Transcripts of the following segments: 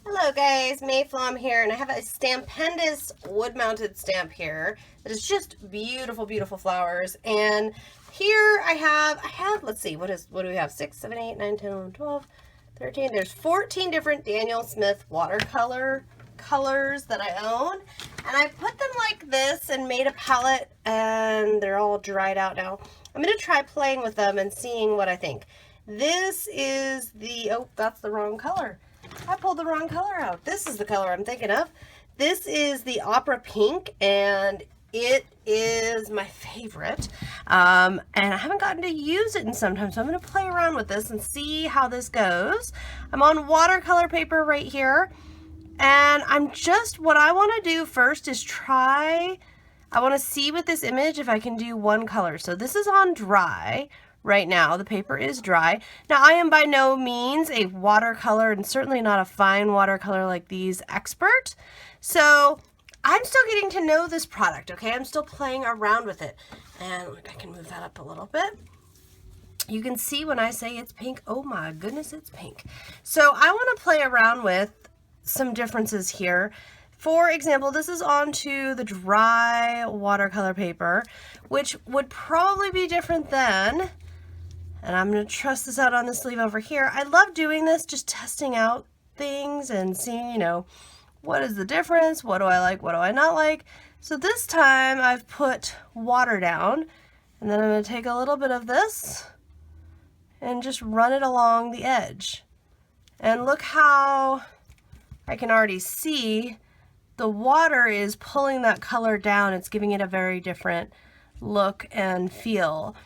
Hello guys, Mayflom here, and I have a Stampendous wood-mounted stamp here that is just beautiful, beautiful flowers. And here I have, let's see, what do we have? 6, 7, 8, 9, 10, 11, 12, 13. There's 14 different Daniel Smith watercolor colors that I own. And I put them like this and made a palette, and they're all dried out now. I'm going to try playing with them and seeing what I think. This is the, oh, that's the wrong color. I pulled the wrong color out. This is the color I'm thinking of. This is the Opera Pink, and it is my favorite. And I haven't gotten to use it in some time, so I'm going to play around with this and see how this goes. I'm on watercolor paper right here, and what I want to do first is I want to see with this image if I can do one color. So this is on dry. Right now, the paper is dry. Now, I am by no means a watercolor, and certainly not a fine watercolor like these expert. So I'm still getting to know this product, okay? I'm still playing around with it. And look, I can move that up a little bit. You can see when I say it's pink, oh my goodness, it's pink. So I want to play around with some differences here. For example, this is onto the dry watercolor paper, which would probably be different than, and I'm going to trust this out on the sleeve over here. I love doing this, just testing out things and seeing, you know, what is the difference? What do I like? What do I not like? So this time I've put water down, and then I'm going to take a little bit of this and just run it along the edge. And look how I can already see the water is pulling that color down. It's giving it a very different look and feel.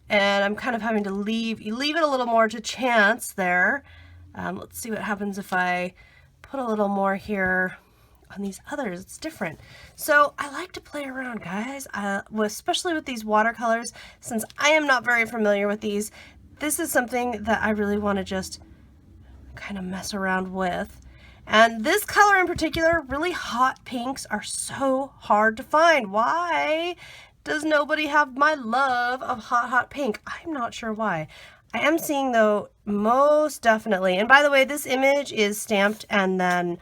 And I'm kind of having to leave it a little more to chance there. Let's see what happens if I put a little more here on these others. It's different. So I like to play around, guys, especially with these watercolors. Since I am not very familiar with these, this is something that I really want to just kind of mess around with. And this color in particular, really hot pinks, are so hard to find. Why does nobody have my love of hot pink? I'm not sure why. I am seeing, though, most definitely. And by the way, this image is stamped and then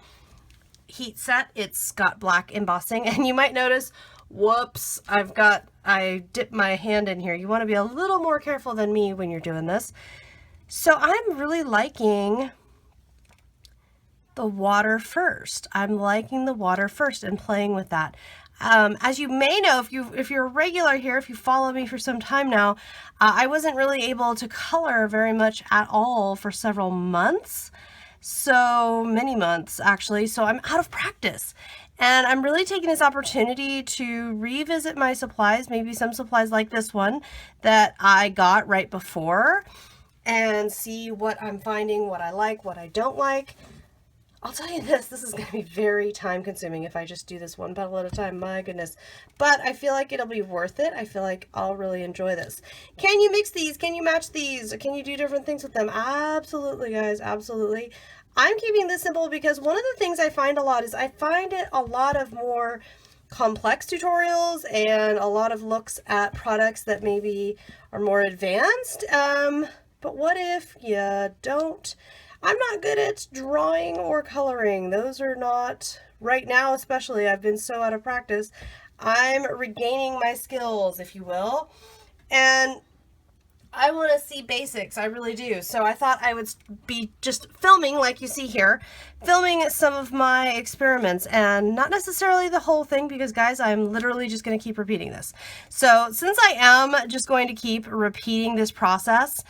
heat set. It's got black embossing, and you might notice, whoops, I dipped my hand in here. You want to be a little more careful than me when you're doing this. So I'm really liking the water first. I'm liking the water first and playing with that. As you may know, if you're a regular here, if you follow me for some time now, I wasn't really able to color very much at all for several months. So many months, actually. So I'm out of practice. And I'm really taking this opportunity to revisit my supplies, maybe some supplies like this one that I got right before, and see what I'm finding, what I like, what I don't like. I'll tell you this is going to be very time consuming if I just do this one petal at a time, my goodness. But I feel like it'll be worth it. I feel like I'll really enjoy this. Can you mix these? Can you match these? Can you do different things with them? Absolutely, guys, absolutely. I'm keeping this simple because one of the things I find a lot is I find it a lot of more complex tutorials and a lot of looks at products that maybe are more advanced. But what if you don't? I'm not good at drawing or coloring. Those are not, right now especially, I've been so out of practice. I'm regaining my skills, if you will. And I want to see basics, I really do. So I thought I would be just filming, like you see here, filming some of my experiments, and not necessarily the whole thing, because guys, I'm literally just going to keep repeating this. So since I am just going to keep repeating this process,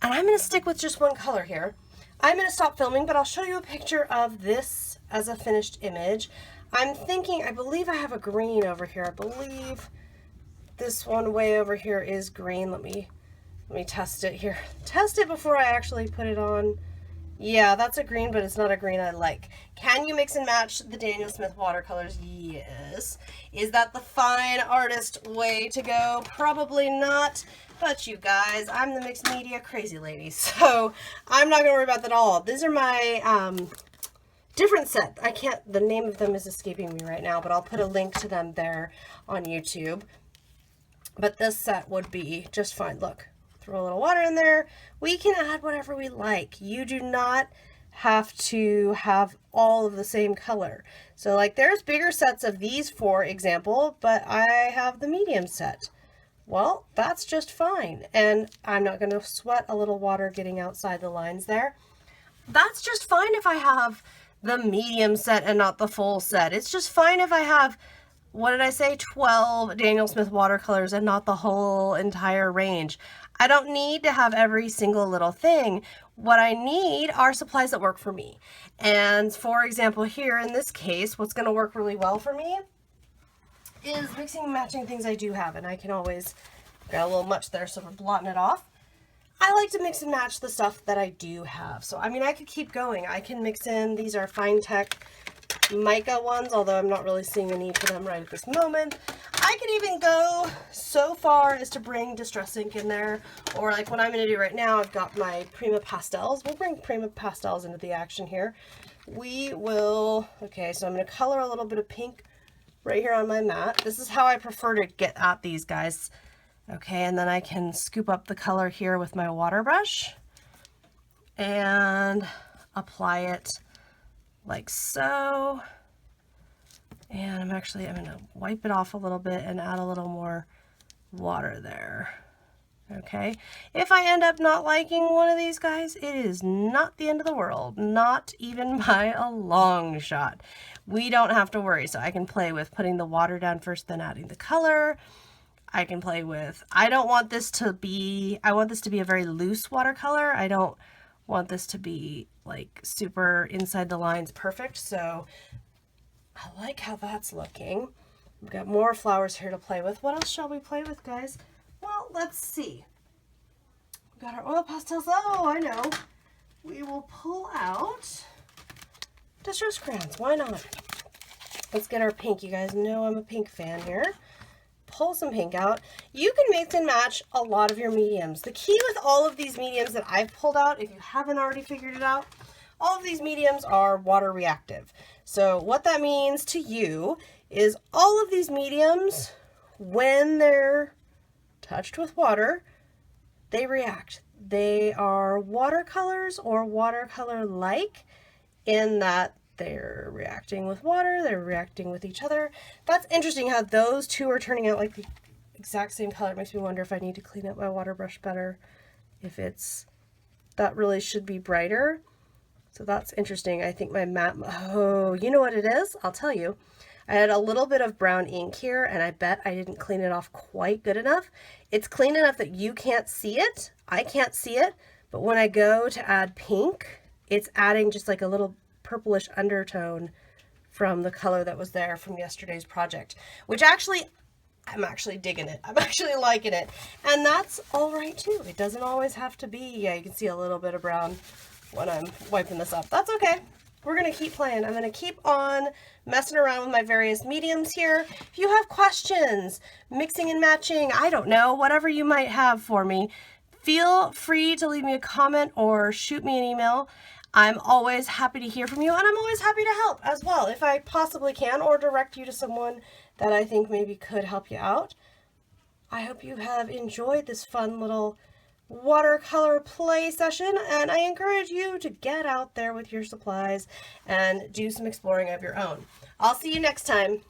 and I'm going to stick with just one color here, I'm going to stop filming, but I'll show you a picture of this as a finished image. I'm thinking, I believe I have a green over here. I believe this one way over here is green. Let me test it here. Test it before I actually put it on. Yeah, that's a green, but it's not a green I like. Can you mix and match the Daniel Smith watercolors? Yes. Is that the fine artist way to go? Probably not. But you guys, I'm the mixed media crazy lady, so I'm not going to worry about that at all. These are my different set. The name of them is escaping me right now, but I'll put a link to them there on YouTube. But this set would be just fine. Look, throw a little water in there. We can add whatever we like. You do not have to have all of the same color. So like there's bigger sets of these, for example, but I have the medium set. Well, that's just fine. And I'm not going to sweat a little water getting outside the lines there. That's just fine if I have the medium set and not the full set. It's just fine if I have, what did I say, 12 Daniel Smith watercolors and not the whole entire range. I don't need to have every single little thing. What I need are supplies that work for me. And for example, here in this case, what's going to work really well for me is mixing and matching things I do have. And I can always, got a little much there, so we're blotting it off. I like to mix and match the stuff that I do have. So, I mean, I could keep going. I can mix in, these are Fine Tech mica ones, although I'm not really seeing the need for them right at this moment. I could even go so far as to bring Distress ink in there, or like what I'm going to do right now, I've got my Prima Pastels. We'll bring Prima Pastels into the action here. We will, okay, so I'm going to color a little bit of pink right here on my mat. This is how I prefer to get at these guys. Okay, and then I can scoop up the color here with my water brush and apply it like so. And I'm going to wipe it off a little bit and add a little more water there. Okay, if I end up not liking one of these guys, it is not the end of the world, not even by a long shot. We don't have to worry, so I can play with putting the water down first, then adding the color. I can play with, I want this to be a very loose watercolor. I don't want this to be like super inside the lines perfect, so I like how that's looking. We've got more flowers here to play with. What else shall we play with, guys? Well, let's see. We've got our oil pastels. Oh, I know. We will pull out Distress crayons. Why not? Let's get our pink. You guys know I'm a pink fan here. Pull some pink out. You can mix and match a lot of your mediums. The key with all of these mediums that I've pulled out, if you haven't already figured it out, all of these mediums are water reactive. So what that means to you is all of these mediums, when they're touched with water, they react. They are watercolors or watercolor-like in that they're reacting with water, they're reacting with each other. That's interesting how those two are turning out like the exact same color. It makes me wonder if I need to clean up my water brush better, if it's, that really should be brighter. So that's interesting. I think my matte, oh, you know what it is? I'll tell you. I had a little bit of brown ink here, and I bet I didn't clean it off quite good enough. It's clean enough that you can't see it. I can't see it, but when I go to add pink, it's adding just like a little purplish undertone from the color that was there from yesterday's project, which actually, I'm actually digging it. I'm actually liking it. And that's all right too. It doesn't always have to be, yeah, you can see a little bit of brown when I'm wiping this up. That's okay. We're going to keep playing. I'm going to keep on messing around with my various mediums here. If you have questions, mixing and matching, I don't know, whatever you might have for me, feel free to leave me a comment or shoot me an email. I'm always happy to hear from you, and I'm always happy to help as well if I possibly can, or direct you to someone that I think maybe could help you out. I hope you have enjoyed this fun little watercolor play session, and I encourage you to get out there with your supplies and do some exploring of your own. I'll see you next time.